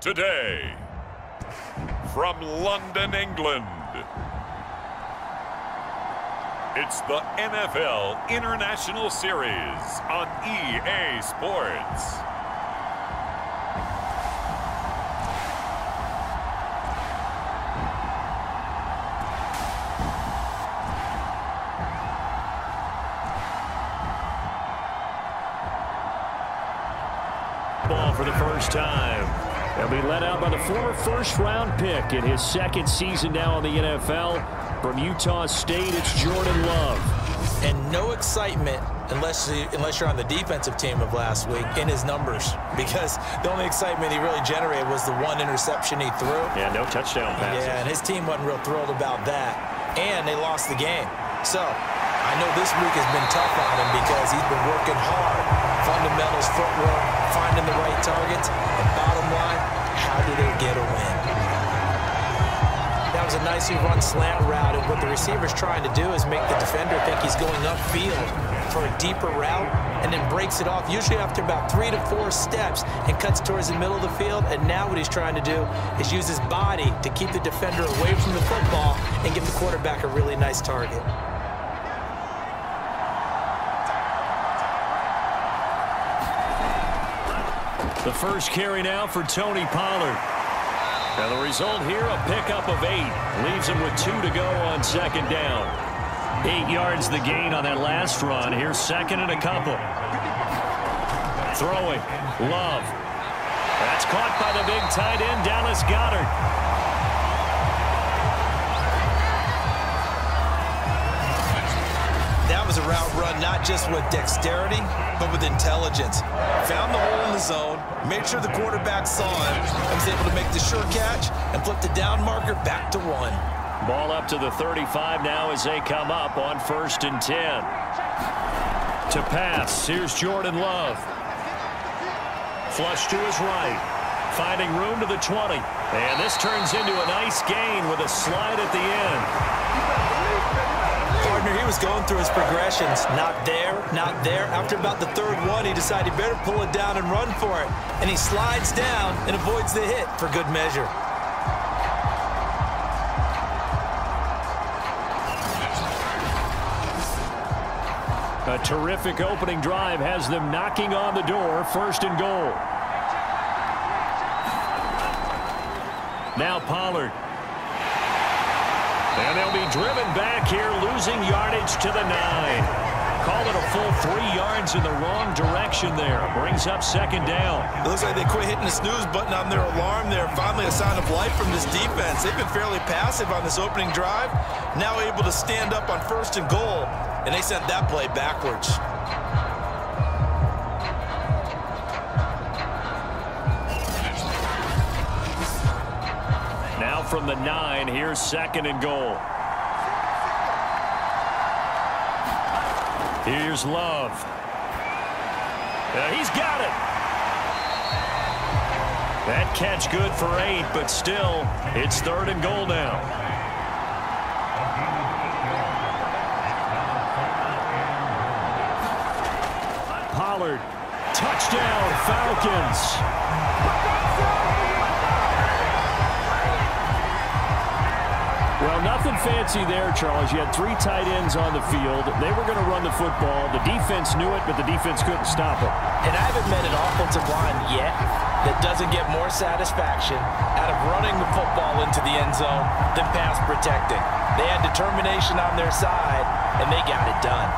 Today, from London, England, it's the NFL International Series on EA Sports. Ball for the first time. He'll be led out by the former first-round pick in his second season now in the NFL. From Utah State, it's Jordan Love. And no excitement unless you're on the defensive team of last week in his numbers, because the only excitement he really generated was the one interception he threw. Yeah, no touchdown passes. Yeah, and his team wasn't real thrilled about that. And they lost the game. So I know this week has been tough on him because he's been working hard. Fundamentals, footwork, finding the right targets. And bottom line, how do they get a win? That was a nicely run slant route, and what the receiver's trying to do is make the defender think he's going upfield for a deeper route, and then breaks it off, usually after about 3 to 4 steps, and cuts towards the middle of the field. And now what he's trying to do is use his body to keep the defender away from the football and give the quarterback a really nice target. The first carry now for Tony Pollard. And the result here, a pickup of 8. Leaves him with 2 to go on second down. 8 yards the gain on that last run. Here's second and a couple. Throwing. Love. That's caught by the big tight end, Dallas Goedert. That was a route run not just with dexterity, but with intelligence. Found the hole in the zone, made sure the quarterback saw him, and was able to make the sure catch and flip the down marker back to 1. Ball up to the 35 now as they come up on 1st and 10. To pass, here's Jordan Love. Flush to his right. Finding room to the 20. And this turns into a nice gain with a slide at the end. Partner, he was going through his progressions. Not there, not there. After about the 3rd one, he decided he better pull it down and run for it. And he slides down and avoids the hit for good measure. A terrific opening drive has them knocking on the door. 1st and goal. Now Pollard. And they'll be driven back here, losing yardage to the 9. Call it a full 3 yards in the wrong direction there. Brings up second down. It looks like they quit hitting the snooze button on their alarm there. Finally a sign of life from this defense. They've been fairly passive on this opening drive. Now able to stand up on 1st and goal. And they sent that play backwards. Now from the 9, here's 2nd and goal. Here's Love. He's got it. That catch good for 8, but still, it's 3rd and goal now. Pollard, touchdown, Falcons. Well, nothing fancy there, Charles. You had 3 tight ends on the field. They were going to run the football. The defense knew it, but the defense couldn't stop it. And I haven't met an offensive line yet that doesn't get more satisfaction out of running the football into the end zone than pass protecting. They had determination on their side, and they got it done.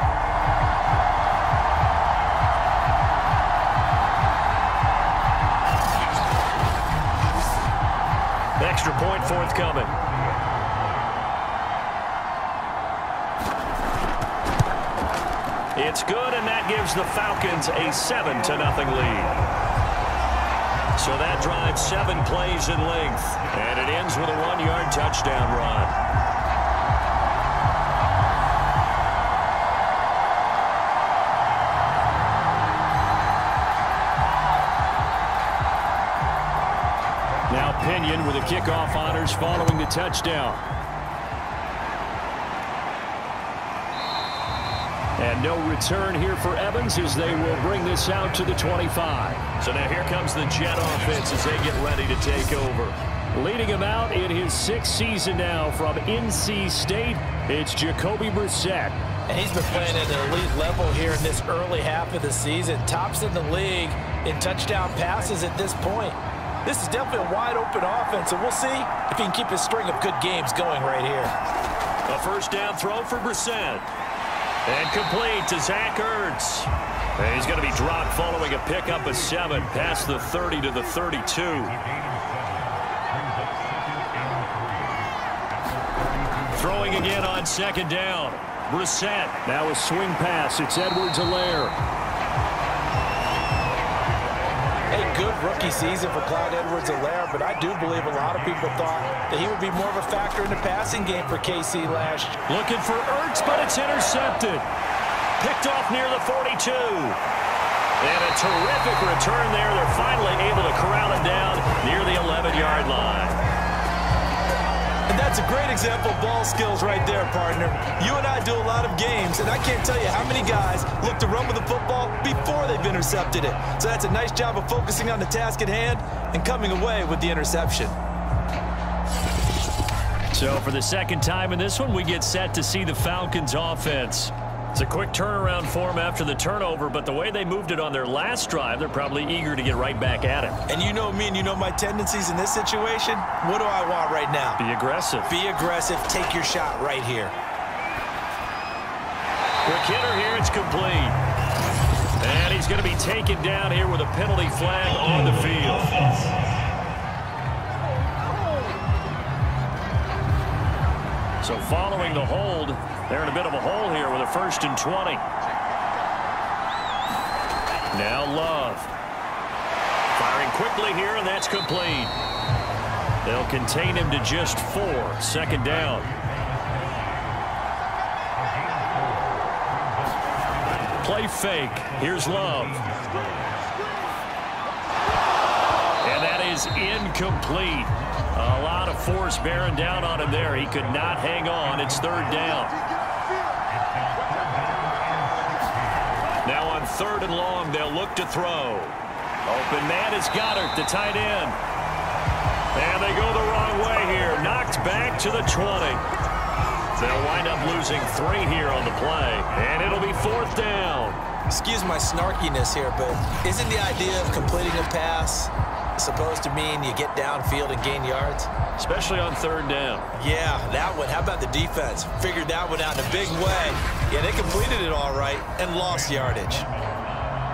Extra point forthcoming. It's good, and that gives the Falcons a 7-0 lead. So that drives 7 plays in length, and it ends with a 1-yard touchdown run. Now Pinion with the kickoff honors following the touchdown. And no return here for Evans as they will bring this out to the 25. So now here comes the Jet offense as they get ready to take over. Leading him out in his 6th season now from NC State, it's Jacoby Brissett. And he's been playing at an elite level here in this early half of the season. Tops in the league in touchdown passes at this point. This is definitely a wide-open offense, and we'll see if he can keep his string of good games going right here. A first down throw for Brissett. And complete to Zach Ertz. And he's going to be dropped following a pickup of 7 past the 30 to the 32. Throwing again on second down. Brissett. Now a swing pass. It's Edwards-Helaire. A good rookie season for Clyde Edwards-Helaire, but I do believe a lot of people thought that he would be more of a factor in the passing game for KC last year. Looking for Ertz, but it's intercepted. Picked off near the 42. And a terrific return there. They're finally able to corral it down near the 11-yard line. And that's a great example of ball skills right there, partner. You and I do a lot of games, and I can't tell you how many guys look to run with the football before they've intercepted it. So that's a nice job of focusing on the task at hand and coming away with the interception. So for the second time in this one, we get set to see the Falcons offense. It's a quick turnaround for them after the turnover, but the way they moved it on their last drive, they're probably eager to get right back at it. And you know me and you know my tendencies in this situation. What do I want right now? Be aggressive. Be aggressive. Take your shot right here. Quick hitter here. It's complete. And he's going to be taken down here with a penalty flag on the field. So following the hold, they're in a bit of a hole here with a 1st and 20. Now Love. Firing quickly here, and that's complete. They'll contain him to just 4. 2nd down. Play fake. Here's Love. And that is incomplete. A lot of force bearing down on him there. He could not hang on. It's 3rd down. Now on 3rd and long, they'll look to throw. Open man is Goddard, the tight end. And they go the wrong way here. Knocked back to the 20. They'll wind up losing 3 here on the play. And it'll be 4th down. Excuse my snarkiness here, but isn't the idea of completing a pass supposed to mean you get downfield and gain yards? Especially on 3rd down. Yeah, that one. How about the defense? Figured that one out in a big way. Yeah, they completed it all right and lost yardage.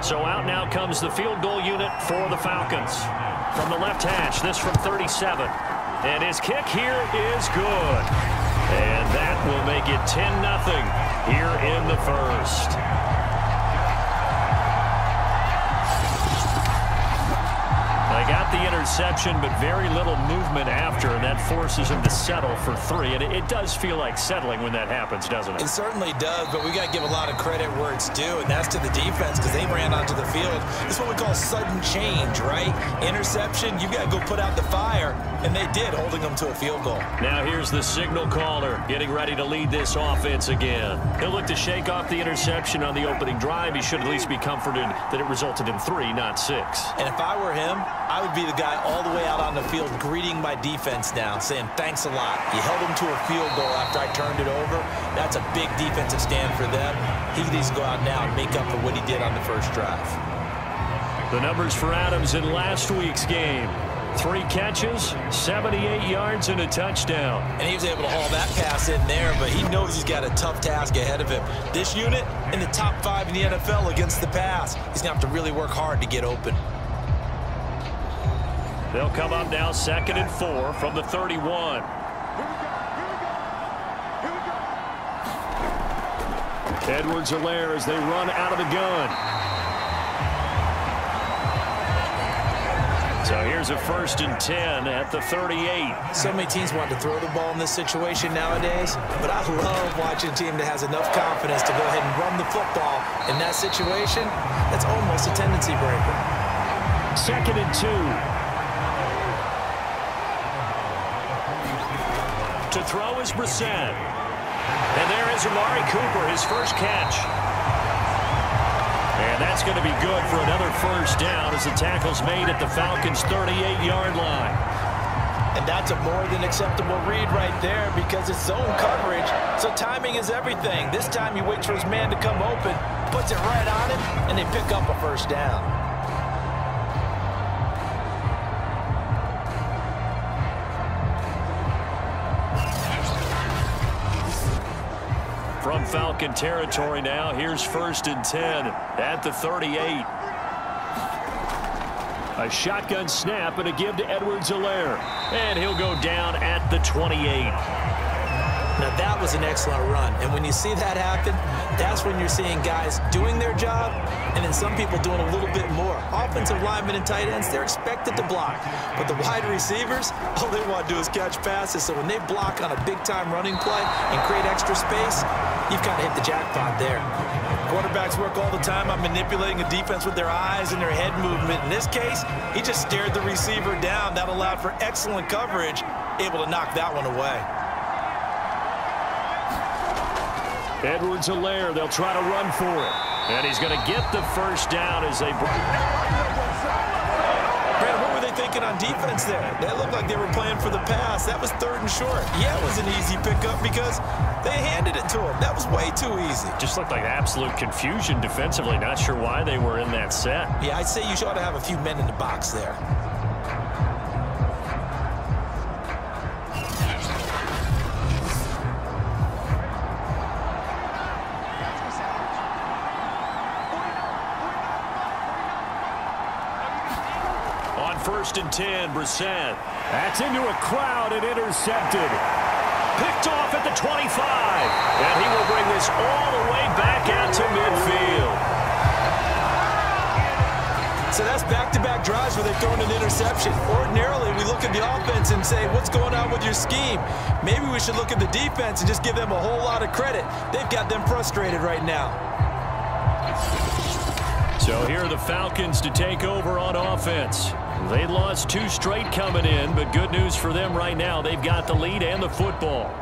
So out now comes the field goal unit for the Falcons. From the left hash, this from 37. And his kick here is good. And that will make it 10-0 here in the 1st. They got the interception, but very little movement after, and that forces him to settle for 3. And it does feel like settling when that happens, doesn't it? It certainly does, but we got to give a lot of credit where it's due, and that's to the defense because they ran onto the field. This is what we call sudden change, right? Interception, you got to go put out the fire, and they did, holding them to a field goal. Now here's the signal caller getting ready to lead this offense again. He'll look to shake off the interception on the opening drive. He should at least be comforted that it resulted in 3, not 6. And if I were him, I would be the guy all the way out on the field greeting my defense now, saying thanks a lot. You held them to a field goal after I turned it over. That's a big defensive stand for them. He needs to go out now and make up for what he did on the first drive. The numbers for Adams in last week's game. 3 catches, 78 yards, and a touchdown. And he was able to haul that pass in there, but he knows he's got a tough task ahead of him. This unit in the top 5 in the NFL against the pass. He's going to have to really work hard to get open. They'll come up now 2nd and 4 from the 31. Edwards-Helaire as they run out of the gun. So here's a 1st and 10 at the 38. So many teams want to throw the ball in this situation nowadays, but I love watching a team that has enough confidence to go ahead and run the football in that situation. That's almost a tendency breaker. 2nd and 2. To throw is Brissett. And there is Amari Cooper, his first catch. And that's going to be good for another first down as the tackle's made at the Falcons' 38-yard line. And that's a more than acceptable read right there because it's zone coverage, so timing is everything. This time he waits for his man to come open, puts it right on him, and they pick up a first down. From Falcon territory now, here's 1st and 10 at the 38. A shotgun snap and a give to Edwards-Helaire. And he'll go down at the 28. Now that was an excellent run. And when you see that happen, that's when you're seeing guys doing their job and then some people doing a little bit more. Offensive linemen and tight ends, they're expected to block. But the wide receivers, all they want to do is catch passes. So when they block on a big-time running play and create extra space, you've kind of hit the jackpot there. Quarterbacks work all the time on manipulating a defense with their eyes and their head movement. In this case, he just stared the receiver down. That allowed for excellent coverage, able to knock that one away. Edwards-Helaire, they'll try to run for it. And he's going to get the first down as they... Brad, what were they thinking on defense there? They looked like they were playing for the pass. That was 3rd and short. Yeah, it was an easy pickup because they handed it to him. That was way too easy. Just looked like absolute confusion defensively. Not sure why they were in that set. Yeah, I'd say you ought to have a few men in the box there. On 1st and 10, Brissett. That's into a crowd and intercepted. Picked off at the 25. And he will bring this all the way back out to midfield. So that's back-to-back drives where they've thrown an interception. Ordinarily, we look at the offense and say, what's going on with your scheme? Maybe we should look at the defense and just give them a whole lot of credit. They've got them frustrated right now. So here are the Falcons to take over on offense. They lost 2 straight coming in, but good news for them right now. They've got the lead and the football.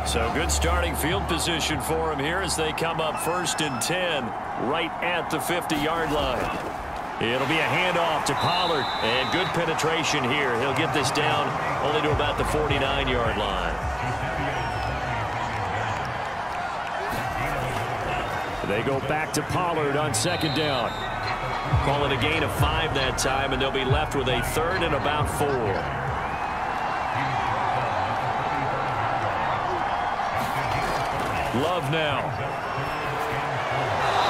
So good starting field position for them here as they come up 1st and 10 right at the 50-yard line. It'll be a handoff to Pollard, and good penetration here. He'll get this down only to about the 49-yard line. They go back to Pollard on 2nd down. Call it a gain of 5 that time, and they'll be left with a 3rd and about 4. Love now.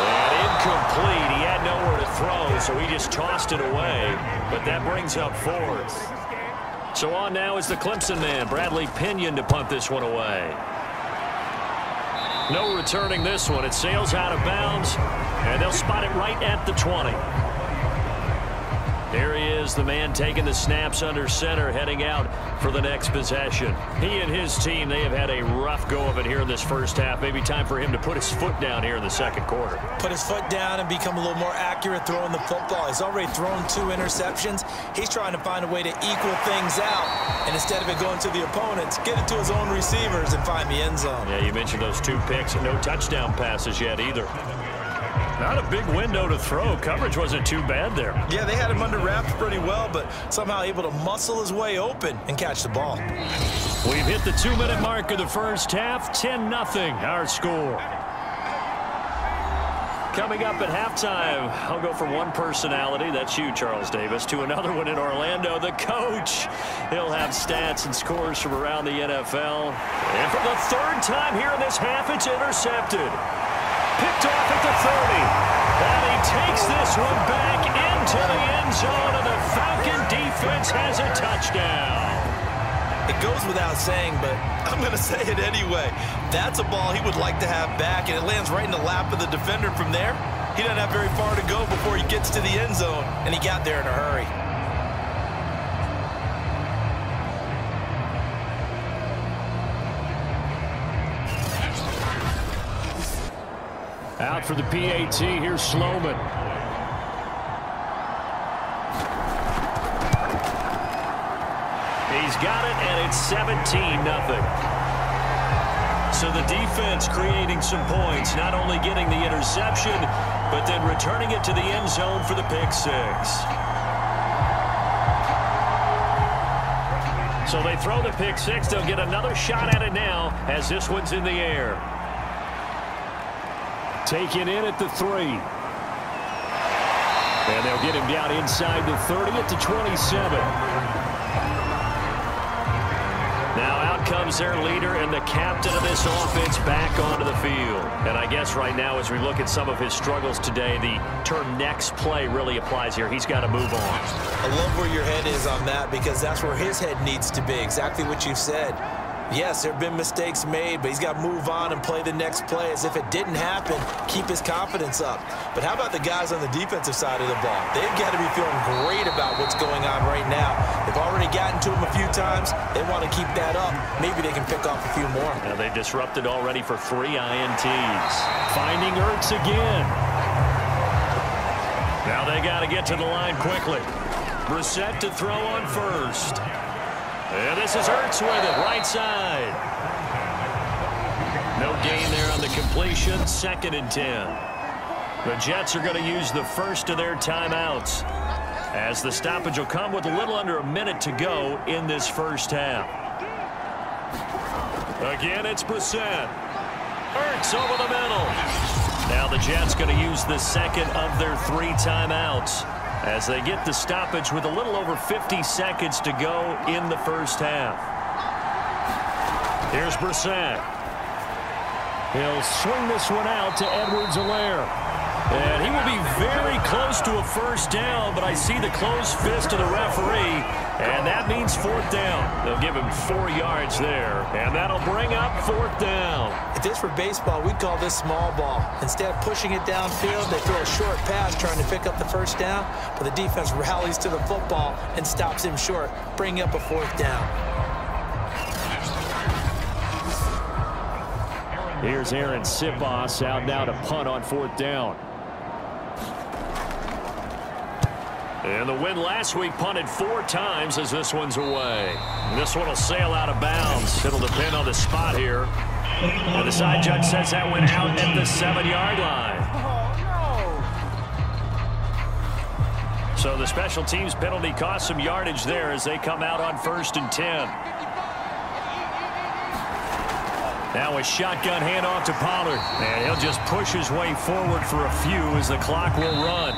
And incomplete. He had nowhere to throw, so he just tossed it away. But that brings up 4th. So on now is the Clemson man, Bradley Pinion, to punt this one away. No returning this one. It sails out of bounds, and they'll spot it right at the 20. There he is, the man taking the snaps under center, heading out for the next possession. He and his team, they have had a rough go of it here in this first half. Maybe time for him to put his foot down here in the 2nd quarter. Put his foot down and become a little more accurate throwing the football. He's already thrown 2 interceptions. He's trying to find a way to equal things out. And instead of it going to the opponents, get it to his own receivers and find the end zone. Yeah, you mentioned those 2 picks and no touchdown passes yet either. Not a big window to throw. Coverage wasn't too bad there. Yeah, they had him under wraps pretty well, but somehow able to muscle his way open and catch the ball. We've hit the 2-minute mark of the first half. 10-0 our score. Coming up at halftime, I'll go from one personality, that's you, Charles Davis, to another one in Orlando, the coach. He'll have stats and scores from around the NFL. And for the 3rd time here in this half, it's intercepted. Picked off at the 30. And he takes this one back into the end zone, and the Falcon defense has a touchdown. It goes without saying, but I'm going to say it anyway. That's a ball he would like to have back, and it lands right in the lap of the defender from there. He doesn't have very far to go before he gets to the end zone, and he got there in a hurry. Out for the PAT, here's Sloman. He's got it, and it's 17-0. So the defense creating some points, not only getting the interception, but then returning it to the end zone for the pick six. So they throw the pick six. They'll get another shot at it now as this one's in the air. Taken in at the 3. And they'll get him down inside the 30 at the 27. Now out comes their leader and the captain of this offense back onto the field. And I guess right now as we look at some of his struggles today, the term next play really applies here. He's got to move on. I love where your head is on that because that's where his head needs to be. Exactly what you said. Yes, there have been mistakes made, but he's got to move on and play the next play as if it didn't happen, keep his confidence up. But how about the guys on the defensive side of the ball? They've got to be feeling great about what's going on right now. They've already gotten to him a few times. They want to keep that up. Maybe they can pick off a few more. Now they disrupted already for 3 INTs. Finding Ertz again. Now they got to get to the line quickly. Brissett to throw on first. And this is Ertz with it, right side. No gain there on the completion, 2nd and 10. The Jets are going to use the first of their timeouts as the stoppage will come with a little under a minute to go in this first half. Again, it's Brissett. Ertz over the middle. Now the Jets going to use the second of their 3 timeouts as they get the stoppage with a little over 50 seconds to go in the first half. Here's Brissett. He'll swing this one out to Edwards-Helaire. And he will be very close to a first down, but I see the closed fist of the referee, and that means 4th down. They'll give him 4 yards there, and that'll bring up 4th down. If this were baseball, we'd call this small ball. Instead of pushing it downfield, they throw a short pass trying to pick up the first down, but the defense rallies to the football and stops him short, bringing up a 4th down. Here's Aaron Sipos out now to punt on 4th down. And the win last week punted 4 times as this one's away. And this one will sail out of bounds. It'll depend on the spot here. And the side judge says that went out at the 7-yard line. So the special teams penalty cost some yardage there as they come out on 1st and 10. Now a shotgun handoff to Pollard. And he'll just push his way forward for a few as the clock will run.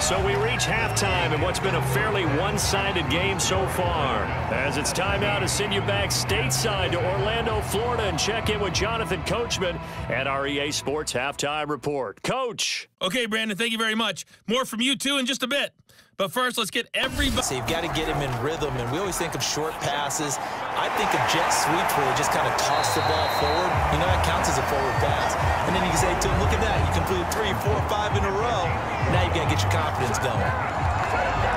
So we reach halftime in what's been a fairly one-sided game so far. As it's time now to send you back stateside to Orlando, Florida, and check in with Jonathan Coachman at our EA Sports Halftime Report. Coach. Okay, Brandon, thank you very much. More from you, too, in just a bit. But first, let's get everybody. So you've got to get him in rhythm, and we always think of short passes. I think of jet sweeps where they just kind of toss the ball forward. You know, that counts as a forward pass. And then you can say to him, look at that. You completed 3, 4, 5 in a row. Now you've got to get your confidence going.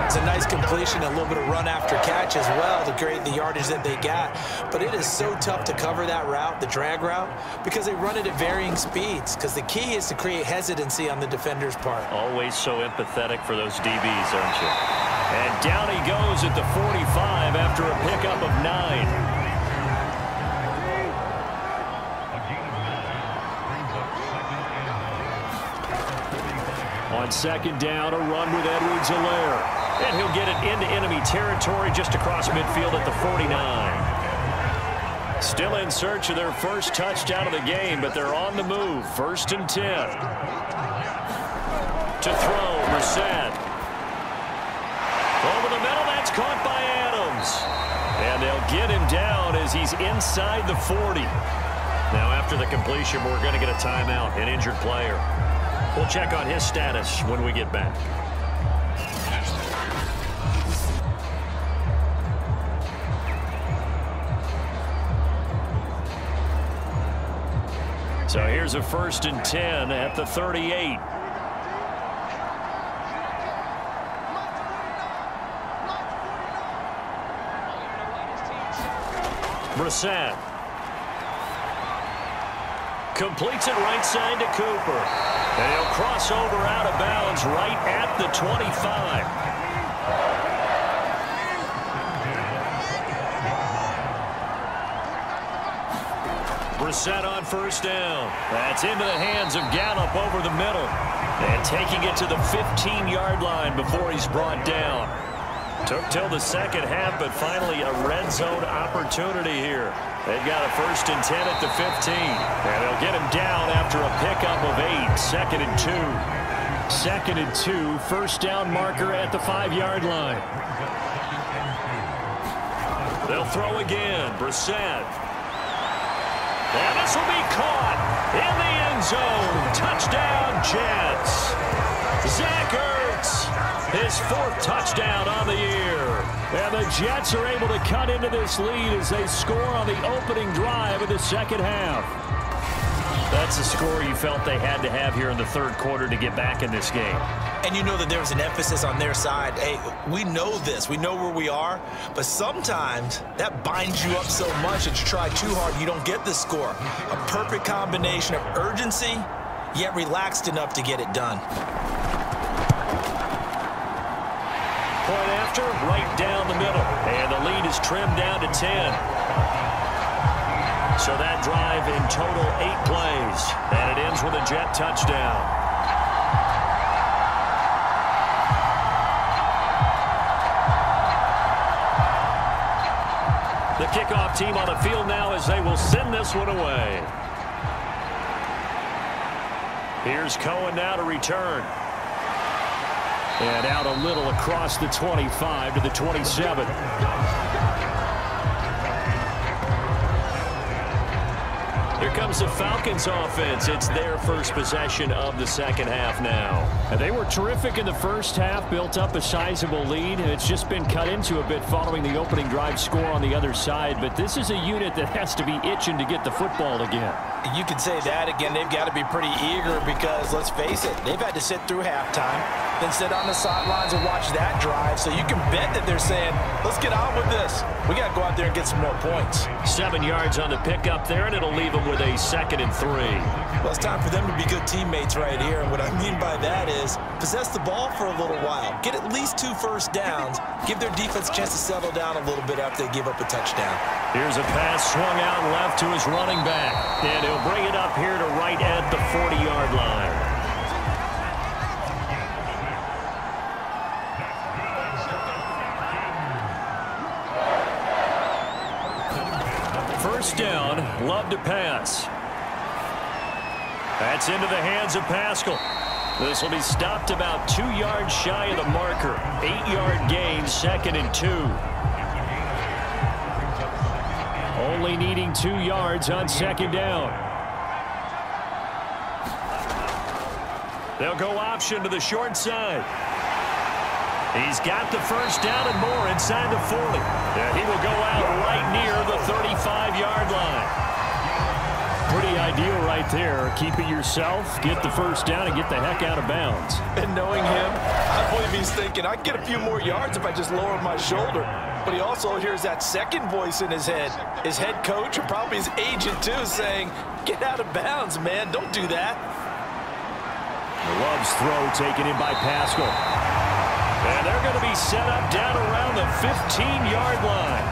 It's a nice completion, a little bit of run after catch as well to create the yardage that they got. But it is so tough to cover that route, the drag route, because they run it at varying speeds. Because the key is to create hesitancy on the defender's part. Always so empathetic for those DBs, aren't you? And down he goes at the 45 after a pickup of 9. On 2nd down, a run with Edwards-Helaire. And he'll get it into enemy territory just across midfield at the 49. Still in search of their first touchdown of the game, but they're on the move. 1st and 10. To throw, Brissett. Over the middle, that's caught by Adams. And they'll get him down as he's inside the 40. Now after the completion, we're going to get a timeout, an injured player. We'll check on his status when we get back. So here's a 1st and 10 at the 38. Brissett completes it right side to Cooper. And he'll cross over out of bounds right at the 25. The set on first down. That's into the hands of Gallup over the middle. And taking it to the 15-yard line before he's brought down. Took till the second half, but finally a red zone opportunity here. They've got a 1st and 10 at the 15. And they'll get him down after a pickup of 8. 2nd and 2. 2nd and 2. First down marker at the 5-yard line. They'll throw again. Brissett. And this will be caught in the end zone. Touchdown, Jets. Zach Ertz, his 4th touchdown on the year. And the Jets are able to cut into this lead as they score on the opening drive of the second half. That's the score you felt they had to have here in the 3rd quarter to get back in this game. And you know that there was an emphasis on their side. Hey, we know this. We know where we are. But sometimes that binds you up so much that you try too hard and you don't get the score. A perfect combination of urgency, yet relaxed enough to get it done. Point after, right down the middle. And the lead is trimmed down to 10. So that drive in total 8 plays. And it ends with a Jet touchdown. The kickoff team on the field now as they will send this one away. Here's Cohen now to return. And out a little across the 25 to the 27. Here comes the Falcons offense. It's their first possession of the second half now. And they were terrific in the first half, built up a sizable lead, and it's just been cut into a bit following the opening drive score on the other side. But this is a unit that has to be itching to get the football again. You could say that again. They've got to be pretty eager because, let's face it, they've had to sit through halftime, then sit on the sidelines and watch that drive. So you can bet that they're saying, let's get on with this. We got to go out there and get some more points. 7 yards on the pickup there, and it'll leave them with a 2nd and 3. Well, it's time for them to be good teammates right here. And what I mean by that is possess the ball for a little while. Get at least 2 first downs. Give their defense a chance to settle down a little bit after they give up a touchdown. Here's a pass swung out left to his running back. And he'll bring it up here to right at the 40-yard line. First down, Love to pass. That's into the hands of Pascal. This will be stopped about 2 yards shy of the marker. 8-yard gain, 2nd and 2. Only needing 2 yards on 2nd down. They'll go option to the short side. He's got the first down and more inside the 40. And he will go out right near the 35-yard line. Pretty ideal right there. Keep it yourself, get the first down, and get the heck out of bounds. And knowing him, I believe he's thinking, I can get a few more yards if I just lower my shoulder. But he also hears that second voice in his head. His head coach, and probably his agent too, saying, get out of bounds, man. Don't do that. Love's throw taken in by Pascal. And they're going to be set up down around the 15-yard line.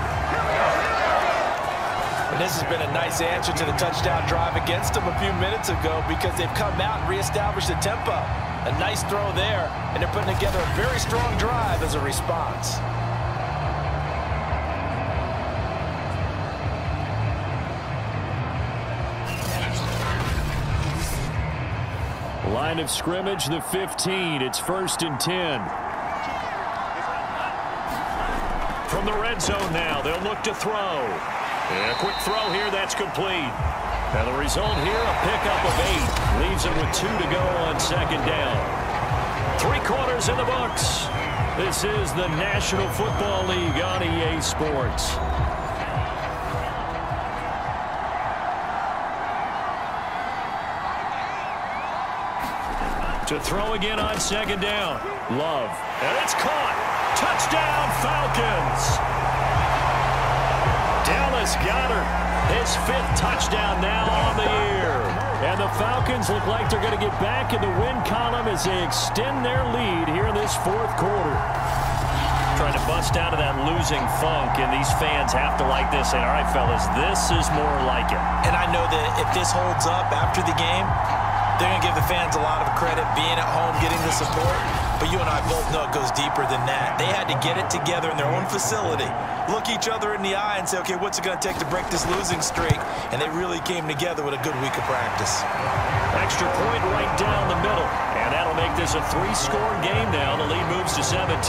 And this has been a nice answer to the touchdown drive against them a few minutes ago because they've come out and reestablished the tempo. A nice throw there, and they're putting together a very strong drive as a response. Line of scrimmage, the 15. It's 1st and 10. From the red zone now, they'll look to throw. And a quick throw here, that's complete. And the result here, a pickup of 8. Leaves them with 2 to go on 2nd down. 3 quarters in the books. This is the National Football League on EA Sports. To throw again on 2nd down. Love. And it's caught. Touchdown, Falcons. Dallas Goedert, his 5th touchdown now on the year. And the Falcons look like they're going to get back in the win column as they extend their lead here in this 4th quarter. trying to bust out of that losing funk, and these fans have to like this. And all right, fellas, this is more like it. And I know that if this holds up after the game, they're going to give the fans a lot of credit being at home, getting the support. But you and I both know it goes deeper than that. They had to get it together in their own facility, look each other in the eye and say, okay, what's it going to take to break this losing streak? And they really came together with a good week of practice. Extra point right down the middle. And that'll make this a 3-score game now. The lead moves to 17.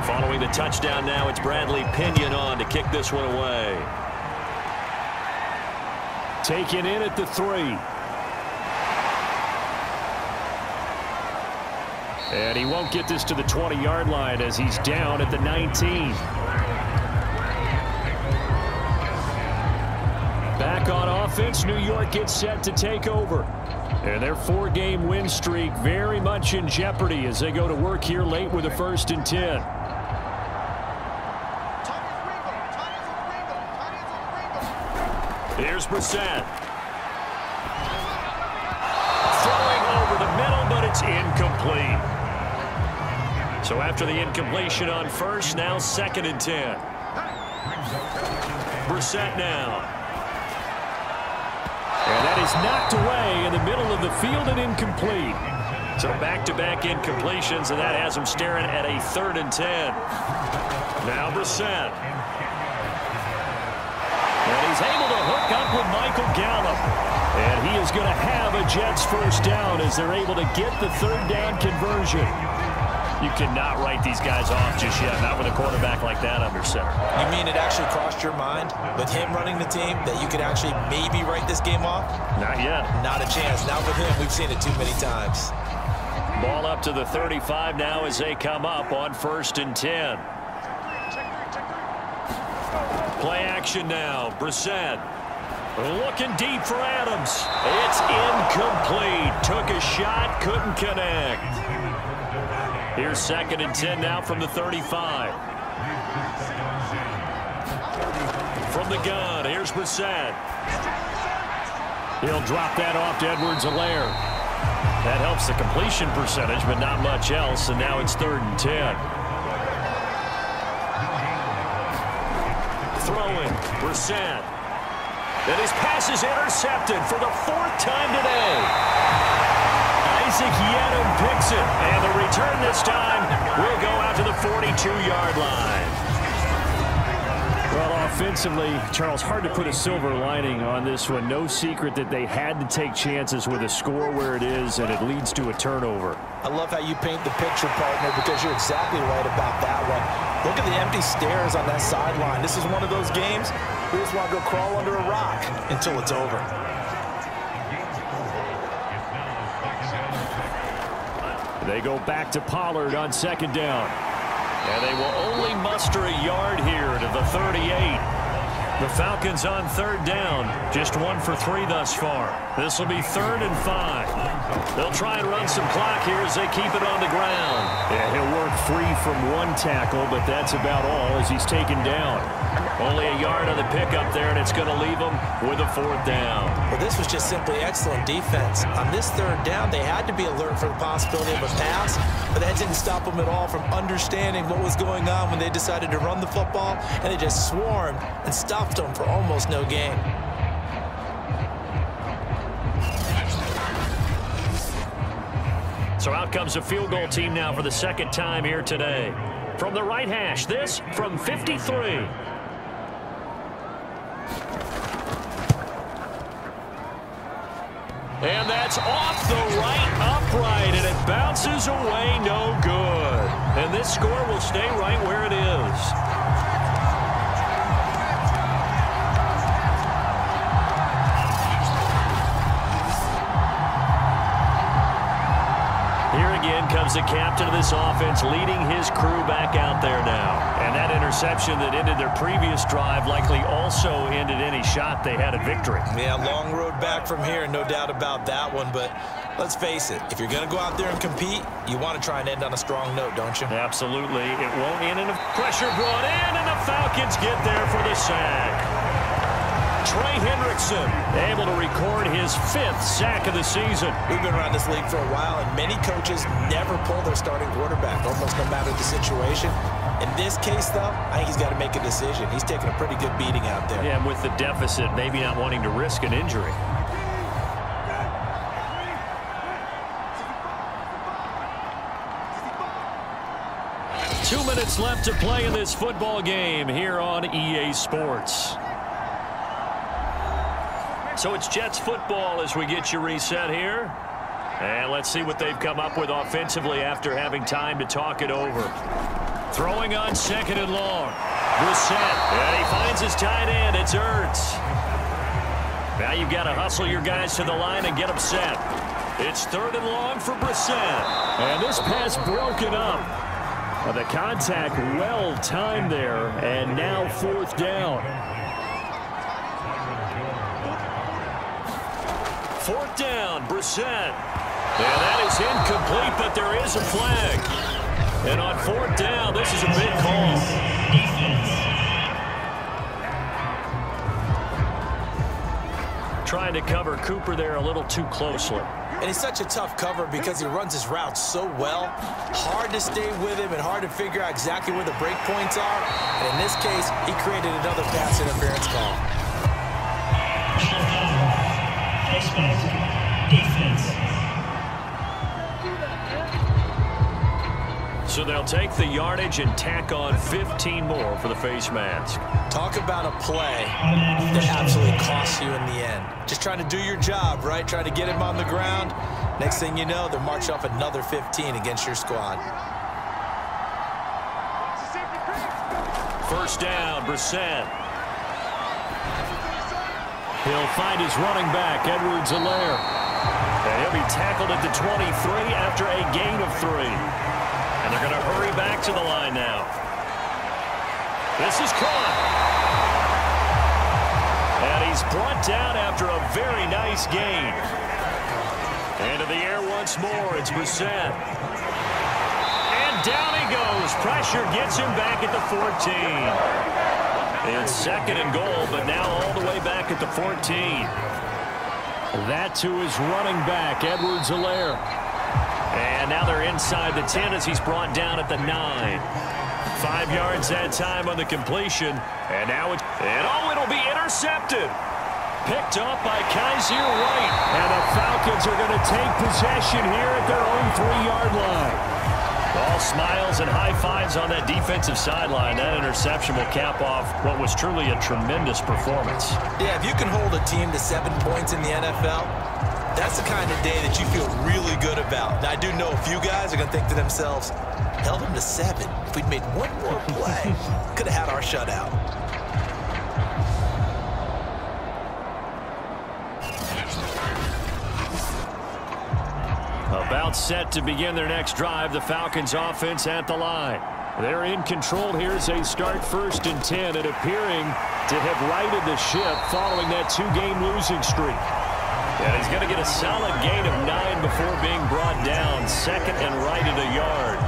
Following the touchdown now, it's Bradley Pinion on to kick this one away. Taken in at the 3. And he won't get this to the 20-yard line as he's down at the 19. Back on offense, New York gets set to take over. And their 4-game win streak very much in jeopardy as they go to work here late with a 1st and 10. Here's Brissett. Throwing over the middle, but it's incomplete. So after the incompletion on 1st, now 2nd and 10. Brissett now. And that is knocked away in the middle of the field and incomplete. So back-to-back incompletions, and that has him staring at a 3rd and 10. Now Brissett. And he's able to hook up with Michael Gallup. And he is going to have a Jets 1st down as they're able to get the 3rd down conversion. You cannot write these guys off just yet, not with a quarterback like that under center. You mean it actually crossed your mind with him running the team that you could actually maybe write this game off? Not yet. Not a chance. Not with him. We've seen it too many times. Ball up to the 35 now as they come up on 1st and 10. Play action now. Brissett looking deep for Adams. It's incomplete. Took a shot, couldn't connect. Here's 2nd and 10 now from the 35. From the gun, here's Brissett. He'll drop that off to Edwards-Helaire. That helps the completion percentage, but not much else, and now it's 3rd and 10. Throwing, Brissett. And his pass is intercepted for the 4th time today. Isaac Yedem picks it, and the return this time will go out to the 42-yard line. Well, offensively, Charles, hard to put a silver lining on this one. No secret that they had to take chances with a score where it is, and it leads to a turnover. I love how you paint the picture, partner, because you're exactly right about that one. Look at the empty stairs on that sideline. This is one of those games where you just want to go crawl under a rock until it's over. They go back to Pollard on 2nd down. And they will only muster a yard here to the 38. The Falcons on 3rd down. Just 1 for 3 thus far. This will be 3rd and 5. They'll try and run some clock here as they keep it on the ground. Yeah, he'll work free from 1 tackle, but that's about all as he's taken down. Only a yard on the pickup there, and it's going to leave him with a 4th down. Well, this was just simply excellent defense. On this 3rd down, they had to be alert for the possibility of a pass, but that didn't stop them at all from understanding what was going on when they decided to run the football, and they just swarmed and stopped them for almost no gain. So out comes a field goal team now for the 2nd time here today. From the right hash, this from 53. And that's off the right upright, and it bounces away, no good. And this score will stay right where it is. Here again comes the captain of this offense, leading his crew back out there now. And that interception that ended their previous drive likely also ended any shot they had at victory. Yeah, long road back from here, no doubt about that one. But Let's face it, if you're going to go out there and compete, you want to try and end on a strong note, don't you? Absolutely. It won't end, and pressure brought in, and the Falcons get there for the sack. Trey Hendrickson able to record his 5th sack of the season. We've been around this league for a while, and many coaches never pull their starting quarterback, almost no matter the situation. In this case, though, I think he's got to make a decision. He's taking a pretty good beating out there. Yeah, and with the deficit, maybe not wanting to risk an injury. Two minutes left to play in this football game here on EA Sports. So it's Jets football as we get you reset here. And let's see what they've come up with offensively after having time to talk it over. Throwing on 2nd and long. Brissett. And he finds his tight end. It's Ertz. Now you've got to hustle your guys to the line and get them set. It's 3rd and long for Brissett. And this pass broken up. The contact well timed there. And now 4th down. 4th down, Brissett. And that is incomplete, but there is a flag. And on 4th down, this is a big call. Trying to cover Cooper there a little too closely. And he's such a tough cover because he runs his route so well. Hard to stay with him and hard to figure out exactly where the break points are. And in this case, he created another pass interference call. Defense. So they'll take the yardage and tack on 15 more for the face mask. Talk about a play that absolutely costs you in the end. Just trying to do your job, right? Trying to get him on the ground. Next thing you know, they'll march off another 15 against your squad. 1st down, Brissett. He'll find his running back, Edwards-Helaire. And he'll be tackled at the 23 after a gain of 3. And they're going to hurry back to the line now. This is caught. And he's brought down after a very nice gain. Into the air once more. It's Brissett. And down he goes. Pressure gets him back at the 14. It's 2nd and goal, but now all the way back at the 14. That to his running back, Edwards-Helaire. And now they're inside the 10 as he's brought down at the 9. 5 yards that time on the completion. And now it'll be intercepted. Picked up by Kaiser White. And the Falcons are going to take possession here at their own 3-yard line. All smiles and high fives on that defensive sideline. That interception will cap off what was truly a tremendous performance. Yeah, if you can hold a team to 7 points in the NFL, that's the kind of day that you feel really good about. Now, I do know a few guys are going to think to themselves, held them to 7. If we'd made one more play, could have had our shutout. About set to begin their next drive, the Falcons offense at the line. They're in control here as they start 1st and 10 and appearing to have righted the ship following that 2-game losing streak. And he's going to get a solid gain of 9 before being brought down. 2nd and right at a yard.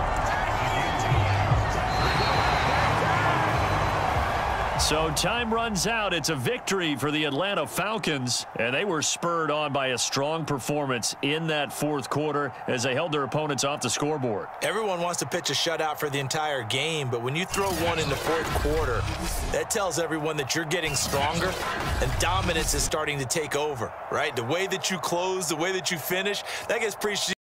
So time runs out. It's a victory for the Atlanta Falcons, and they were spurred on by a strong performance in that 4th quarter as they held their opponents off the scoreboard. Everyone wants to pitch a shutout for the entire game, but when you throw one in the 4th quarter, that tells everyone that you're getting stronger and dominance is starting to take over, right? The way that you close, the way that you finish, that gets preached.